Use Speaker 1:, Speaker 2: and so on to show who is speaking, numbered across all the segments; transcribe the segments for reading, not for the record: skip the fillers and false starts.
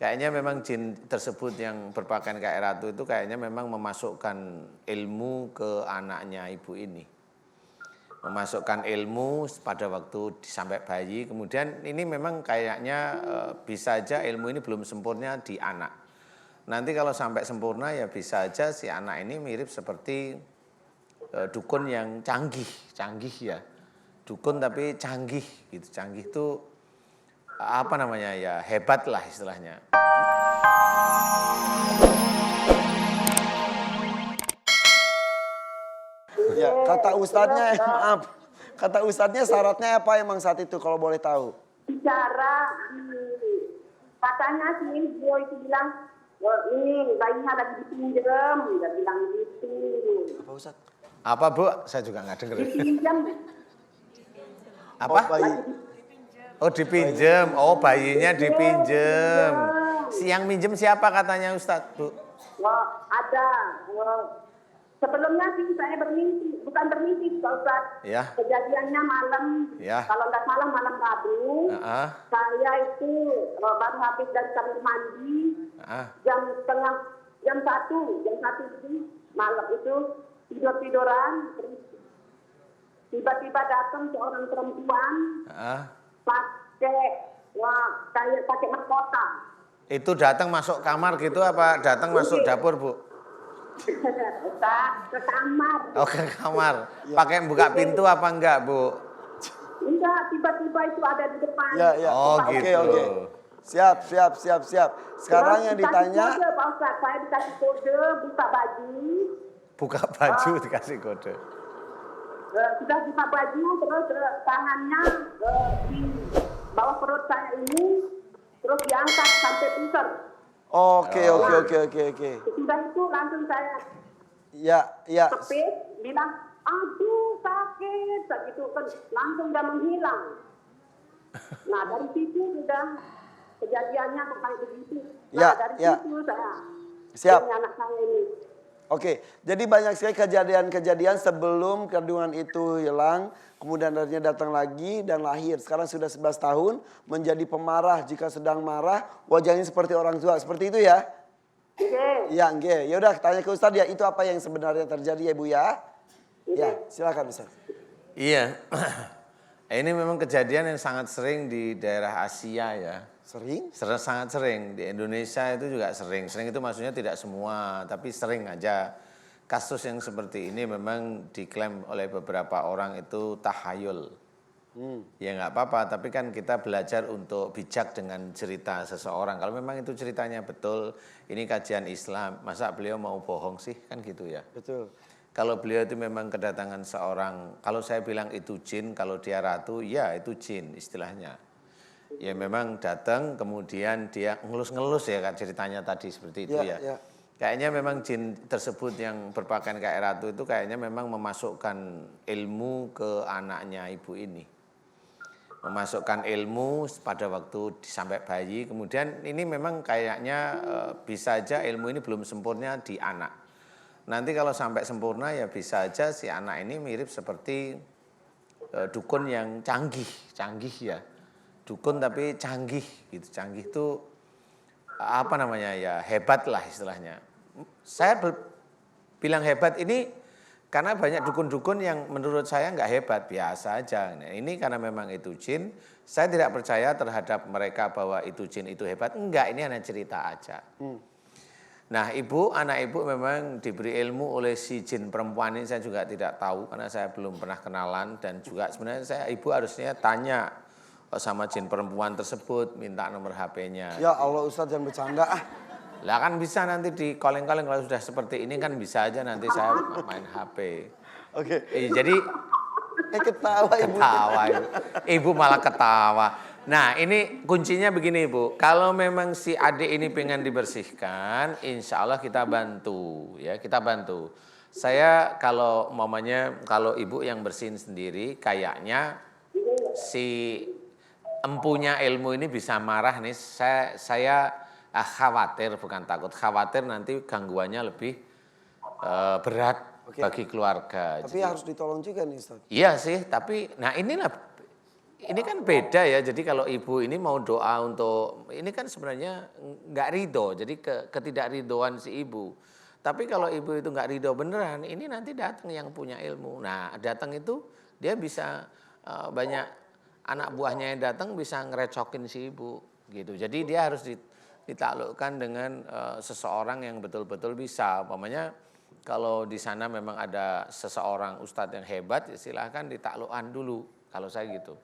Speaker 1: Kayaknya memang jin tersebut yang berpakaian kayak ratu itu kayaknya memang memasukkan ilmu ke anaknya ibu ini. Memasukkan ilmu pada waktu sampai bayi, kemudian ini memang kayaknya bisa aja ilmu ini belum sempurna di anak. Nanti kalau sampai sempurna ya bisa aja si anak ini mirip seperti dukun yang canggih ya. Dukun tapi canggih gitu. Canggih itu apa namanya ya, hebat lah istilahnya.
Speaker 2: Ya, kata ustadznya, maaf. Kata ustadznya syaratnya apa emang saat itu kalau boleh tahu?
Speaker 3: Bicara, katanya si Boy itu bilang, ini bayinya lagi dipinjam, dia bilang gitu.
Speaker 2: Apa ustadz?
Speaker 1: Apa Bu? Saya juga nggak dengar.
Speaker 3: Dipinjam.
Speaker 1: Apa?
Speaker 2: Oh, bayi.
Speaker 1: Oh dipinjem, oh bayinya dipinjem. Yang minjem siapa katanya Ustadz, Bu?
Speaker 3: Wah, ada. Sebelumnya sih saya bermimpi, bukan bermimpi Pak Ustadz.
Speaker 1: Ya.
Speaker 3: Kejadiannya malam,
Speaker 1: Ya.
Speaker 3: kalau nggak salah malam Rabu. Saya itu baru habis dari kamar mandi, jam 1 itu malam itu tiduran, tiba-tiba datang seorang perempuan kayak pakai mahkota.
Speaker 1: Itu datang masuk kamar gitu apa datang masuk dapur, Bu?
Speaker 3: Ke kamar.
Speaker 1: Oh ke kamar. Pakai buka pintu apa enggak, Bu?
Speaker 3: Enggak, tiba-tiba itu ada di depan.
Speaker 2: Ya.
Speaker 1: Oh gitu.
Speaker 2: Oke. Siap. Sekarang yang ditanya.
Speaker 3: Kode, Pak Ustadz, saya dikasih kode, buka baju.
Speaker 1: Buka baju dikasih kode.
Speaker 3: Sudah buka baju, terus tangannya di bawah perut saya ini, terus diangkat sampai pusar.
Speaker 2: Oke.
Speaker 3: Sudah itu langsung saya
Speaker 2: Ya.
Speaker 3: kepit, bilang, aduh sakit, gitu kan, langsung udah menghilang. Nah dari situ sudah kejadiannya kayak begitu. Nah dari situ saya,
Speaker 2: Siap.
Speaker 3: ini anak saya ini.
Speaker 2: Oke, jadi banyak sekali kejadian-kejadian sebelum kandungan itu hilang, kemudian akhirnya datang lagi dan lahir. Sekarang sudah 11 tahun, menjadi pemarah jika sedang marah, wajahnya seperti orang tua. Seperti itu ya? Iya, nggih. Ya udah tanya ke Ustadz ya, itu apa yang sebenarnya terjadi ya Bu ya? Ya, silakan Ustadz.
Speaker 1: Iya. Ini memang kejadian yang sangat sering di daerah Asia ya.
Speaker 2: Sering?
Speaker 1: Sangat sering. Di Indonesia itu juga sering. Sering itu maksudnya tidak semua, tapi sering aja. Kasus yang seperti ini memang diklaim oleh beberapa orang itu tahayul. Ya nggak apa-apa, tapi kan kita belajar untuk bijak dengan cerita seseorang. Kalau memang itu ceritanya betul, ini kajian Islam, masa beliau mau bohong sih? Kan gitu ya.
Speaker 2: Betul.
Speaker 1: Kalau beliau itu memang kedatangan seorang, kalau saya bilang itu jin, kalau dia ratu, ya itu jin istilahnya. Ya memang datang kemudian dia ngelus-ngelus ya kan ceritanya tadi seperti itu ya. Kayaknya memang jin tersebut yang berpakaian kayak ratu itu kayaknya memang memasukkan ilmu ke anaknya ibu ini. Memasukkan ilmu pada waktu sampai bayi, kemudian ini memang kayaknya bisa aja ilmu ini belum sempurna di anak. Nanti kalau sampai sempurna ya bisa aja si anak ini mirip seperti dukun yang canggih ya. Dukun tapi canggih gitu. Canggih itu apa namanya ya, hebat lah istilahnya. Saya bilang hebat ini karena banyak dukun-dukun yang menurut saya nggak hebat, biasa aja. Nah, ini karena memang itu jin, saya tidak percaya terhadap mereka bahwa itu jin itu hebat. Enggak, ini hanya cerita aja. Nah anak ibu memang diberi ilmu oleh si jin perempuan ini, saya juga tidak tahu karena saya belum pernah kenalan. Dan juga sebenarnya ibu harusnya tanya sama jin perempuan tersebut, minta nomor HP-nya.
Speaker 2: Ya Allah Ustadz jangan bercanda
Speaker 1: Lah kan bisa nanti di calling-calling kalau sudah seperti ini kan bisa aja nanti saya main HP.
Speaker 2: Oke.
Speaker 1: Jadi
Speaker 2: ketawa ibu.
Speaker 1: Ibu malah ketawa. Nah ini kuncinya begini Ibu, kalau memang si adik ini pengen dibersihkan, insya Allah kita bantu ya, kita bantu. Saya kalau kalau ibu yang bersihin sendiri, kayaknya si empunya ilmu ini bisa marah nih. Saya khawatir, bukan takut, khawatir nanti gangguannya lebih berat bagi keluarga.
Speaker 2: Tapi harus ditolong juga nih Ustaz.
Speaker 1: Iya sih, tapi nah inilah Ini kan beda ya, jadi kalau ibu ini mau doa untuk, ini kan sebenarnya nggak ridho, jadi ketidakridhoan si ibu. Tapi kalau ibu itu nggak ridho beneran, ini nanti datang yang punya ilmu. Nah datang itu dia bisa banyak anak buahnya yang datang bisa ngerecokin si ibu gitu. Jadi dia harus ditaklukkan dengan seseorang yang betul-betul bisa. Umpamanya kalau di sana memang ada seseorang ustadz yang hebat, ya silahkan ditaklukkan dulu kalau saya gitu.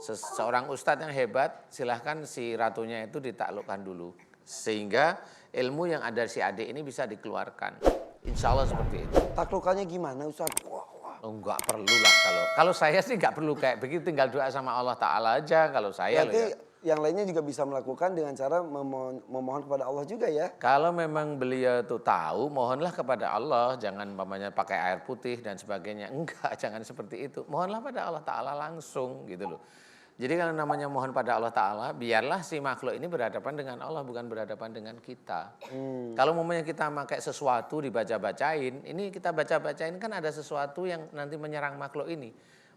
Speaker 1: Seorang ustadz yang hebat, silahkan si ratunya itu ditaklukkan dulu. Sehingga ilmu yang ada si adik ini bisa dikeluarkan. Insya Allah seperti itu.
Speaker 2: Taklukannya gimana Ustaz? Wah,
Speaker 1: Oh, enggak perlu lah kalau saya sih enggak perlu kayak begitu, tinggal doa sama Allah Ta'ala aja kalau saya loh
Speaker 2: berarti
Speaker 1: ya.
Speaker 2: yang lainnya juga bisa melakukan dengan cara memohon kepada Allah juga ya?
Speaker 1: Kalau memang beliau itu tahu, mohonlah kepada Allah, jangan umpamanya pakai air putih dan sebagainya. Enggak, jangan seperti itu. Mohonlah pada Allah Ta'ala langsung gitu loh. Jadi kalau namanya mohon pada Allah Ta'ala, biarlah si makhluk ini berhadapan dengan Allah, bukan berhadapan dengan kita. Kalau umpamanya kita pakai sesuatu dibaca-bacain, ini kita baca-bacain kan ada sesuatu yang nanti menyerang makhluk ini.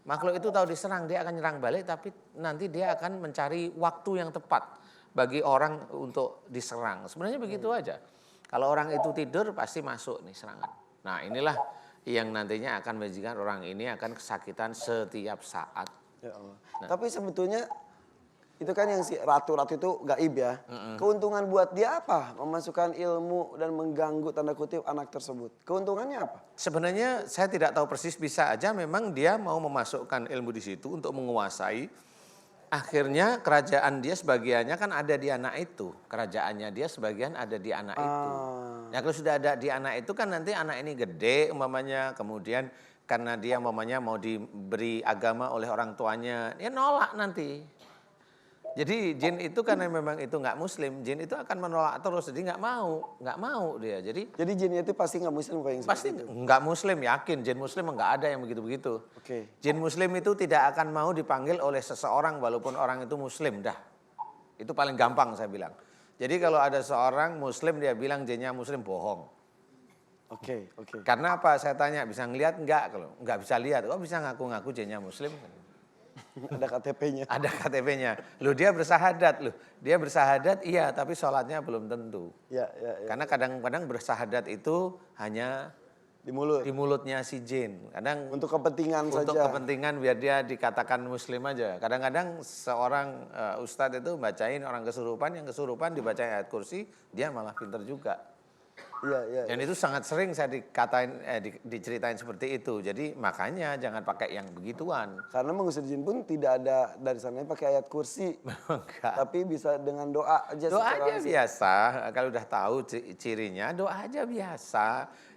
Speaker 1: Makhluk itu tahu diserang, dia akan nyerang balik, tapi nanti dia akan mencari waktu yang tepat bagi orang untuk diserang. Sebenarnya begitu aja. Kalau orang itu tidur pasti masuk nih serangan. Nah inilah yang nantinya akan menjadikan orang ini akan kesakitan setiap saat.
Speaker 2: Ya Allah. Tapi sebetulnya itu kan yang si ratu-ratu itu gaib ya. Keuntungan buat dia apa? Memasukkan ilmu dan mengganggu tanda kutip anak tersebut. Keuntungannya apa?
Speaker 1: Sebenarnya saya tidak tahu persis, bisa aja memang dia mau memasukkan ilmu di situ untuk menguasai. Akhirnya kerajaan dia sebagiannya kan ada di anak itu. Kerajaannya dia sebagian ada di anak itu. Ya kalau sudah ada di anak itu kan nanti anak ini gede umpamanya, kemudian karena dia umpamanya mau diberi agama oleh orang tuanya, dia nolak nanti. Jadi jin itu karena memang itu nggak muslim, jin itu akan menolak terus, jadi nggak mau dia. Jadi
Speaker 2: jinnya itu pasti nggak muslim kayak yang
Speaker 1: pasti
Speaker 2: seperti itu.
Speaker 1: nggak muslim, yakin jin muslim nggak ada yang begitu-begitu.
Speaker 2: Oke.
Speaker 1: Jin muslim itu tidak akan mau dipanggil oleh seseorang walaupun orang itu muslim dah. Itu paling gampang saya bilang. Jadi kalau ada seorang muslim dia bilang jinnya muslim, bohong.
Speaker 2: Oke.
Speaker 1: Karena apa? Saya tanya, bisa ngelihat enggak? Kalau enggak bisa lihat, kok bisa ngaku-ngaku jinnya muslim?
Speaker 2: Ada KTP-nya.
Speaker 1: Ada KTP-nya. Loh dia bersahadat loh. Dia bersahadat iya, tapi sholatnya belum tentu.
Speaker 2: Ya.
Speaker 1: Karena kadang-kadang bersahadat itu hanya
Speaker 2: Di mulut.
Speaker 1: di mulutnya si jin. Kadang
Speaker 2: Untuk kepentingan
Speaker 1: untuk
Speaker 2: saja.
Speaker 1: kepentingan biar dia dikatakan muslim aja. Kadang-kadang seorang ustadz itu bacain orang kesurupan, yang kesurupan dibacain ayat kursi, dia malah pinter juga.
Speaker 2: Iya.
Speaker 1: Dan itu sangat sering saya diceritain seperti itu. Jadi makanya jangan pakai yang begituan.
Speaker 2: Karena mengusir jin pun tidak ada dari sananya pakai ayat kursi.
Speaker 1: Enggak.
Speaker 2: Tapi bisa dengan doa aja.
Speaker 1: Doa
Speaker 2: secara
Speaker 1: aja
Speaker 2: langsung.
Speaker 1: biasa. Kalau udah tahu cirinya, doa aja biasa.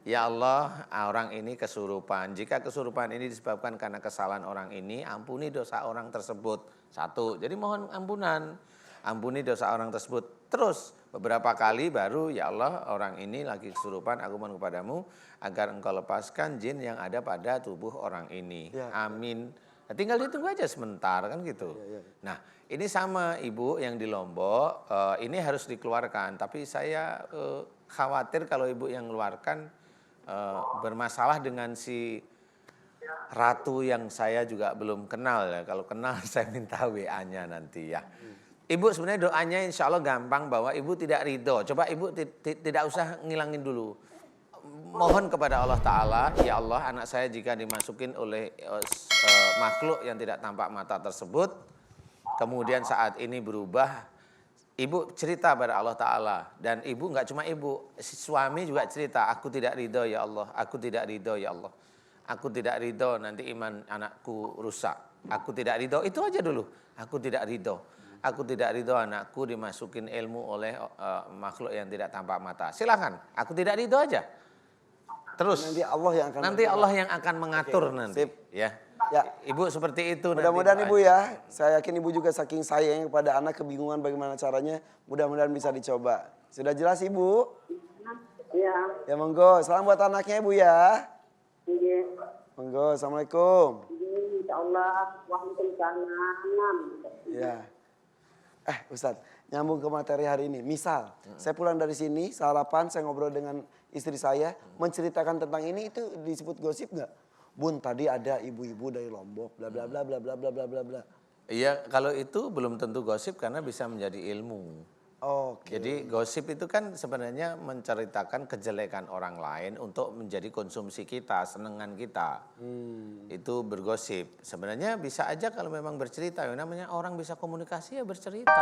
Speaker 1: Ya Allah, orang ini kesurupan. Jika kesurupan ini disebabkan karena kesalahan orang ini, ampuni dosa orang tersebut. Satu, jadi mohon ampunan. Ampuni dosa orang tersebut. Terus beberapa kali baru, ya Allah, orang ini lagi kesurupan, aku mohon kepadamu agar engkau lepaskan jin yang ada pada tubuh orang ini.
Speaker 2: Ya.
Speaker 1: Amin. Nah, tinggal ditunggu aja sebentar kan gitu.
Speaker 2: Ya.
Speaker 1: Nah ini sama ibu yang di Lombok, ini harus dikeluarkan. Tapi saya khawatir kalau ibu yang mengeluarkan bermasalah dengan si ratu yang saya juga belum kenal ya. Kalau kenal saya minta WA-nya nanti ya. Ibu sebenarnya doanya insya Allah gampang, bahwa ibu tidak ridho. Coba ibu tidak usah ngilangin dulu. Mohon kepada Allah Ta'ala, ya Allah anak saya jika dimasukin oleh makhluk yang tidak tampak mata tersebut, kemudian saat ini berubah, ibu cerita pada Allah Ta'ala. Dan ibu nggak cuma ibu, si suami juga cerita, aku tidak ridho ya Allah, aku tidak ridho ya Allah. Aku tidak ridho nanti iman anakku rusak. Aku tidak ridho, itu aja dulu, aku tidak ridho. Aku tidak ridho anakku dimasukin ilmu oleh makhluk yang tidak tampak mata. Silakan, aku tidak ridho aja. Terus nanti Allah yang akan mengatur nanti.
Speaker 2: Sip.
Speaker 1: Ya. Ibu seperti itu.
Speaker 2: Mudah-mudahan Ibu ya, saya yakin Ibu juga saking sayang kepada anak, kebingungan bagaimana caranya, mudah-mudahan bisa dicoba. Sudah jelas Ibu?
Speaker 3: Ya.
Speaker 2: Ya monggo, salam buat anaknya Ibu ya.
Speaker 3: Iya.
Speaker 2: Monggo, Assalamualaikum.
Speaker 3: Insya Allah. Waalaikumsalam.
Speaker 2: Ya. Ustadz, nyambung ke materi hari ini. Misal, saya pulang dari sini, sarapan, saya ngobrol dengan istri saya, menceritakan tentang ini, itu disebut gosip nggak? Bun, tadi ada ibu-ibu dari Lombok, bla bla bla bla bla bla bla bla bla.
Speaker 1: Iya, kalau itu belum tentu gosip karena bisa menjadi ilmu.
Speaker 2: Oke.
Speaker 1: Jadi gosip itu kan sebenarnya menceritakan kejelekan orang lain untuk menjadi konsumsi kita, senengan kita. Itu bergosip. Sebenarnya bisa aja kalau memang bercerita, ya namanya orang bisa komunikasi ya bercerita.